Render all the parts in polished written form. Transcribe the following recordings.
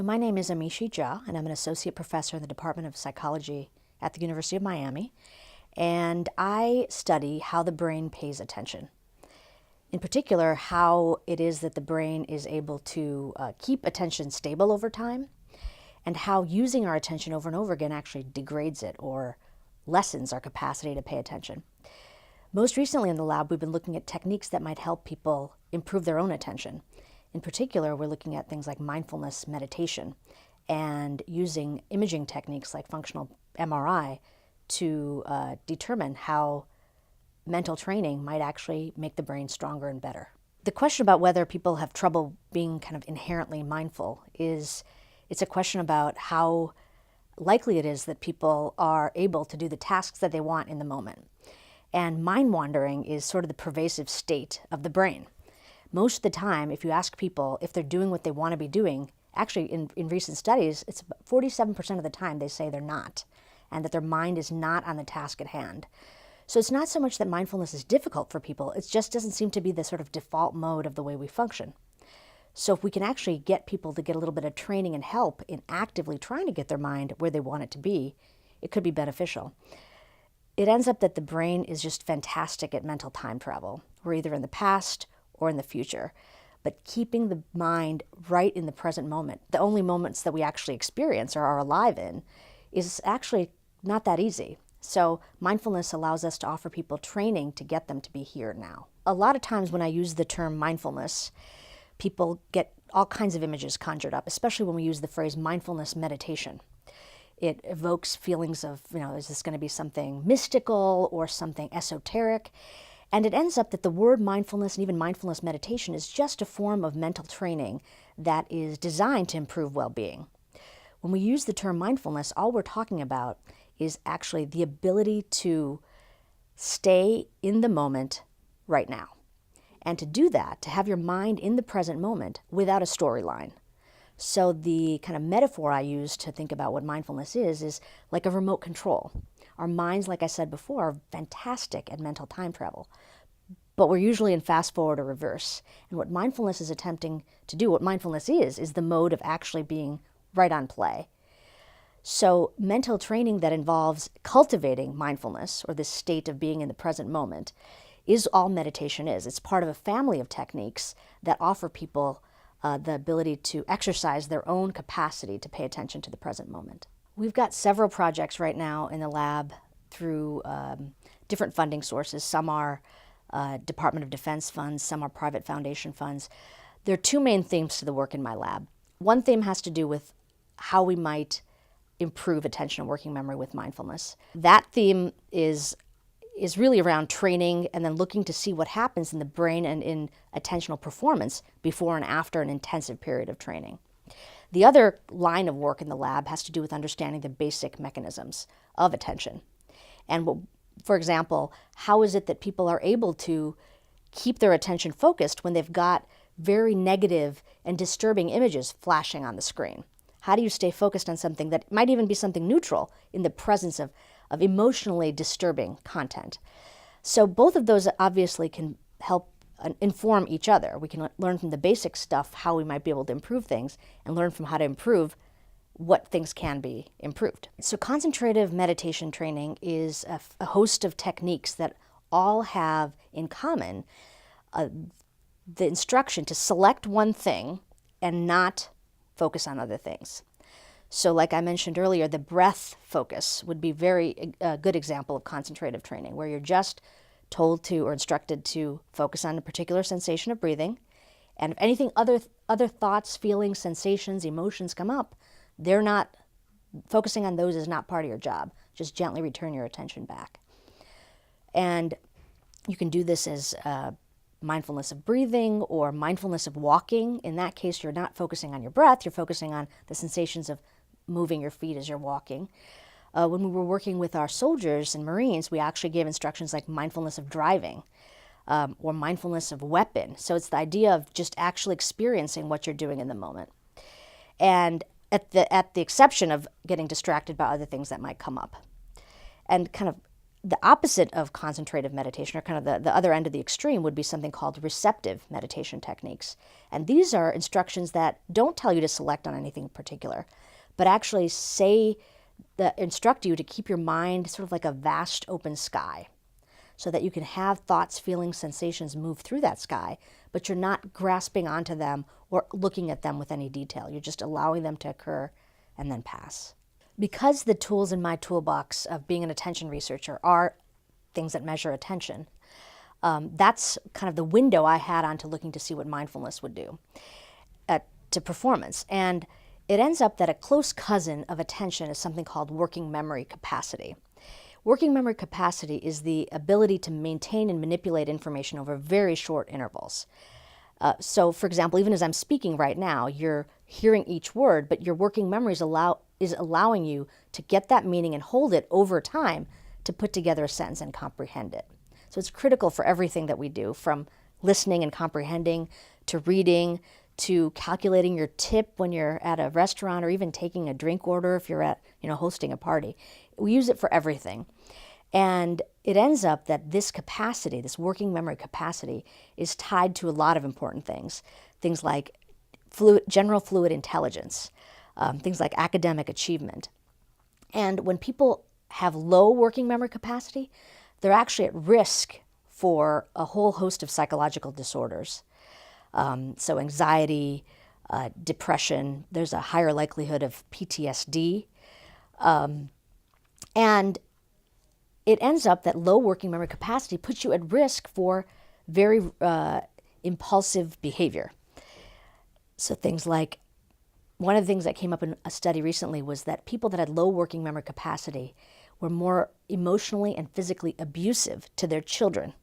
My name is Amishi Jha, and I'm an associate professor in the Department of Psychology at the University of Miami, and I study how the brain pays attention. In particular, how it is that the brain is able to keep attention stable over time, and how using our attention over and over again actually degrades it or lessens our capacity to pay attention. Most recently in the lab, we've been looking at techniques that might help people improve their own attention. In particular, we're looking at things like mindfulness meditation and using imaging techniques like functional MRI to determine how mental training might actually make the brain stronger and better. The question about whether people have trouble being kind of inherently mindful it's a question about how likely it is that people are able to do the tasks that they want in the moment. And mind wandering is sort of the pervasive state of the brain. Most of the time, if you ask people if they're doing what they want to be doing, actually in recent studies, it's 47% of the time they say they're not, and that their mind is not on the task at hand. So it's not so much that mindfulness is difficult for people, it just doesn't seem to be the sort of default mode of the way we function. So if we can actually get people to get a little bit of training and help in actively trying to get their mind where they want it to be, it could be beneficial. It ends up that the brain is just fantastic at mental time travel. We're either in the past or in the future. But keeping the mind right in the present moment, the only moments that we actually experience or are alive in, is actually not that easy. So mindfulness allows us to offer people training to get them to be here now. A lot of times when I use the term mindfulness, people get all kinds of images conjured up, especially when we use the phrase mindfulness meditation. It evokes feelings of, is this going to be something mystical or something esoteric? And it ends up that the word mindfulness and even mindfulness meditation is just a form of mental training that is designed to improve well-being. When we use the term mindfulness, all we're talking about is actually the ability to stay in the moment right now. And to do that, to have your mind in the present moment without a storyline. So the kind of metaphor I use to think about what mindfulness is like a remote control. Our minds, like I said before, are fantastic at mental time travel, but we're usually in fast forward or reverse. And what mindfulness is attempting to do, what mindfulness is the mode of actually being right on play. So mental training that involves cultivating mindfulness, or this state of being in the present moment, is all meditation is. It's part of a family of techniques that offer people the ability to exercise their own capacity to pay attention to the present moment. We've got several projects right now in the lab through different funding sources. Some are Department of Defense funds, some are private foundation funds. There are two main themes to the work in my lab. One theme has to do with how we might improve attention and working memory with mindfulness. That theme is really around training and then looking to see what happens in the brain and in attentional performance before and after an intensive period of training. The other line of work in the lab has to do with understanding the basic mechanisms of attention. And for example, how is it that people are able to keep their attention focused when they've got very negative and disturbing images flashing on the screen? How do you stay focused on something that might even be something neutral in the presence of emotionally disturbing content? So both of those obviously can help inform each other. We can learn from the basic stuff how we might be able to improve things and learn from how to improve what things can be improved. So concentrative meditation training is a host of techniques that all have in common the instruction to select one thing and not focus on other things. So like I mentioned earlier, the breath focus would be a good example of concentrative training, where you're just told to or instructed to focus on a particular sensation of breathing. And if anything, other thoughts, feelings, sensations, emotions come up, focusing on those is not part of your job. Just gently return your attention back. And you can do this as mindfulness of breathing or mindfulness of walking. In that case, you're not focusing on your breath, you're focusing on the sensations of moving your feet as you're walking. When we were working with our soldiers and Marines, we actually gave instructions like mindfulness of driving or mindfulness of weapon. So it's the idea of just actually experiencing what you're doing in the moment. And at the exception of getting distracted by other things that might come up. And kind of The opposite of concentrative meditation, or kind of the other end of the extreme, would be something called receptive meditation techniques. And these are instructions that don't tell you to select on anything particular, but actually instruct you to keep your mind sort of like a vast open sky, so that you can have thoughts, feelings, sensations move through that sky, but you're not grasping onto them or looking at them with any detail. You're just allowing them to occur and then pass. Because the tools in my toolbox of being an attention researcher are things that measure attention, that's kind of the window I had onto looking to see what mindfulness would do to performance. And it ends up that a close cousin of attention is something called working memory capacity. Working memory capacity is the ability to maintain and manipulate information over very short intervals. So, for example, even as I'm speaking right now, you're hearing each word, but your working memory is allowing you to get that meaning and hold it over time to put together a sentence and comprehend it. So it's critical for everything that we do, from listening and comprehending, to reading, to calculating your tip when you're at a restaurant, or even taking a drink order if you're hosting a party. We use it for everything. And it ends up that this capacity, this working memory capacity, is tied to a lot of important things. Things like general fluid intelligence, things like academic achievement. And when people have low working memory capacity, they're actually at risk for a whole host of psychological disorders. So anxiety, depression, there's a higher likelihood of PTSD. And it ends up that low working memory capacity puts you at risk for very impulsive behavior. So things like, one of the things that came up in a study recently was that people that had low working memory capacity were more emotionally and physically abusive to their children.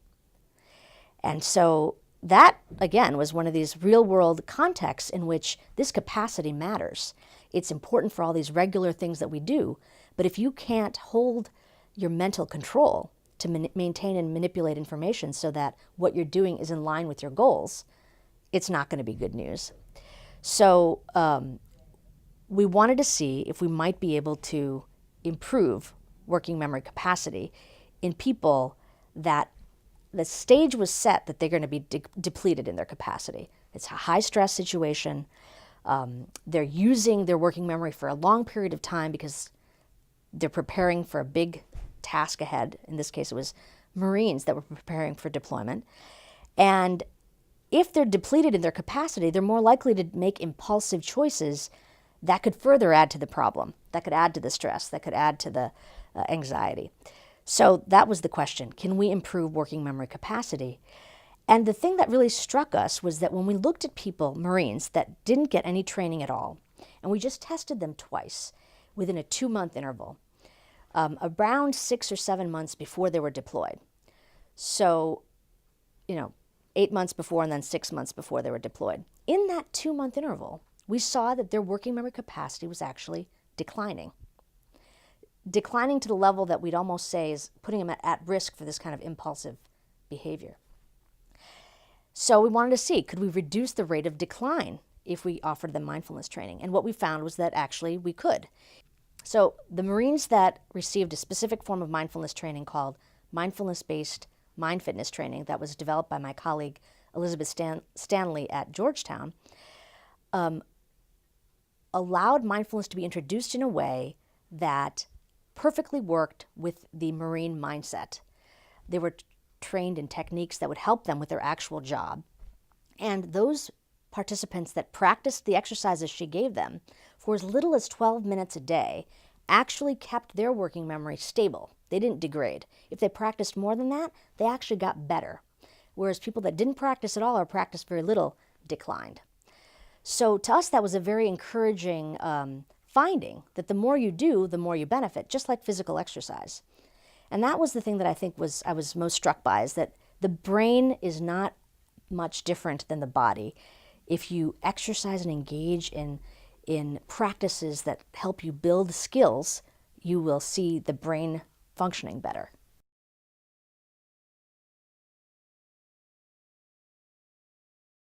And so that, again, was one of these real-world contexts in which this capacity matters. It's important for all these regular things that we do, but if you can't hold your mental control to maintain and manipulate information so that what you're doing is in line with your goals, it's not going to be good news. So we wanted to see if we might be able to improve working memory capacity in people that the stage was set that they're going to be depleted in their capacity. It's a high-stress situation. They're using their working memory for a long period of time because they're preparing for a big task ahead. In this case, it was Marines that were preparing for deployment. And if they're depleted in their capacity, they're more likely to make impulsive choices that could further add to the problem, that could add to the stress, that could add to the anxiety. So that was the question. Can we improve working memory capacity? And the thing that really struck us was that when we looked at people, Marines, that didn't get any training at all, and we just tested them twice within a 2-month interval, around 6 or 7 months before they were deployed. So, 8 months before and then 6 months before they were deployed. In that 2-month interval, we saw that their working memory capacity was actually declining to the level that we'd almost say is putting them at risk for this kind of impulsive behavior. So we wanted to see, could we reduce the rate of decline if we offered them mindfulness training? And what we found was that actually we could. So the Marines that received a specific form of mindfulness training called mindfulness-based mind fitness training that was developed by my colleague Elizabeth Stanley at Georgetown, allowed mindfulness to be introduced in a way that perfectly worked with the Marine mindset. They were trained in techniques that would help them with their actual job. And those participants that practiced the exercises she gave them for as little as 12 minutes a day actually kept their working memory stable. They didn't degrade. If they practiced more than that, they actually got better. Whereas people that didn't practice at all or practiced very little declined. So to us, that was a very encouraging finding, that the more you do, the more you benefit, just like physical exercise. And that was the thing that I was most struck by, is that the brain is not much different than the body. If you exercise and engage in practices that help you build skills, you will see the brain functioning better.